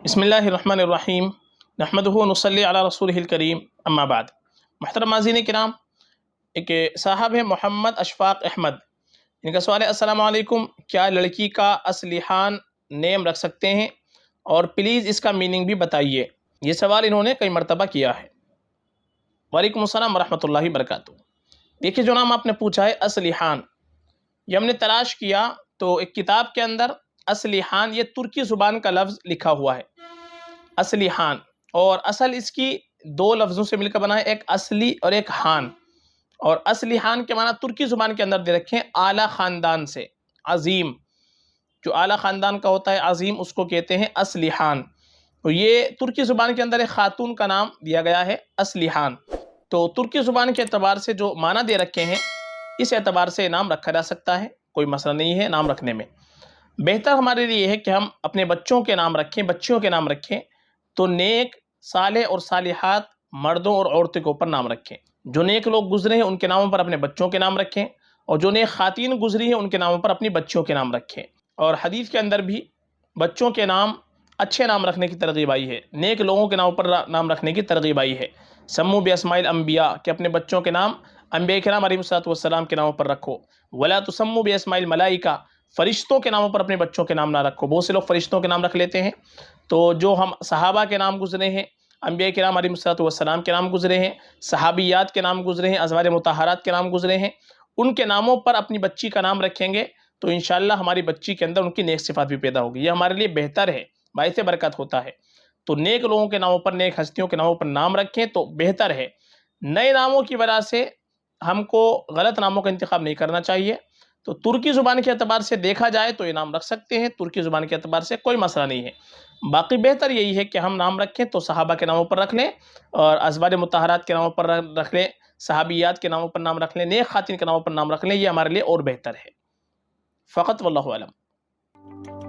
बिस्मिल्लाहिर्रहमानिर्रहीम नहमदुहु व नुसल्ली अला रसूलिहिल करीम अम्मा बाद। मुहतरम नाज़रीन किराम, एक साहब है मोहम्मद अशफाक अहमद। इनका सवाल है, अस्सलामु अलैकुम, क्या लड़की का असलिहान नेम रख सकते हैं और प्लीज़ इसका मीनिंग भी बताइए। ये सवाल इन्होंने कई मरतबा किया है। वालेकुम अस्सलाम वरहमतुल्लाहि वबरकातुहू। देखिए, जो नाम आपने पूछा है असलिहान, ये हमने तलाश किया तो एक किताब के अंदर असलिहान ये तुर्की ज़ुबान का लफ्ज़ लिखा हुआ है असलिहान, और असल इसकी दो लफ्ज़ों से मिलकर बना है, एक असली और एक हान। और असलिहान के माना तुर्की ज़ुबान के अंदर दे रखे हैं आला ख़ानदान से अज़ीम। जो आला ख़ानदान का होता है अज़ीम, उसको कहते हैं असलिहान। तो ये तुर्की ज़ुबान के अंदर एक ख़ातून का नाम दिया गया है असलिहान। तो तुर्की ज़ुबान के एतबार से जो माना दे रखे हैं, इस एतबार से नाम रखा जा सकता है, कोई मसला नहीं है नाम रखने में। बेहतर हमारे लिए है कि हम अपने बच्चों के नाम रखें, बच्चियों के नाम रखें तो नेक, साले और सालिहात मर्दों और औरतों के ऊपर नाम रखें। जो नेक लोग गुजरे हैं उनके नामों पर अपने बच्चों के नाम रखें, और जो नेक खातीन गुजरी हैं उनके नामों पर अपनी बच्चियों के नाम रखें। और हदीस के अंदर भी बच्चों के नाम अच्छे नाम रखने की तरगीब आई है, नेक लोगों के नामों पर नाम रखने की तरगीब आई है। सम्मू बिअस्माइल अंबिया, कि अपने बच्चों के नाम अंबिया किराम अलैहिस्सलाम के नामों पर रखो। वला तुसम्मू बिअस्माइल मलाइका, फरिश्तों के नामों पर अपने बच्चों के नाम ना रखो। बहुत से लोग फरिश्तों के नाम रख लेते हैं। तो जो हम सहाबा के नाम गुजरे हैं, अंबिया किराम अलैहिस्सलाम के नाम गुजरे हैं, सहाबियात के नाम गुजरे हैं, अज़वाज मुतहरात के नाम गुजरे हैं, उनके नामों पर अपनी बच्ची का नाम रखेंगे तो इंशाअल्लाह हमारी बच्ची के अंदर उनकी नेक सिफात भी पैदा होगी। ये हमारे लिए बेहतर है, बाइस बरकत होता है। तो नेक लोगों के नामों पर, नेक हस्तियों के नामों पर नाम रखें तो बेहतर है। नए नामों की वजह से हमको गलत नामों का इंतखाब नहीं करना चाहिए। तो तुर्की ज़ुबान के एतबार से देखा जाए तो ये नाम रख सकते हैं, तुर्की ज़ुबान के एतबार से कोई मसला नहीं है। बाकी बेहतर यही है कि हम नाम रखें तो सहाबा के नामों पर रख लें, और अज़वाज मुतहरात के नामों पर रख लें, सहाबियात के नामों पर नाम रख लें, नेक खातिन के नामों पर नाम रख लें, ये हमारे लिए और बेहतर है। फ़कत वल्लाहु आलम।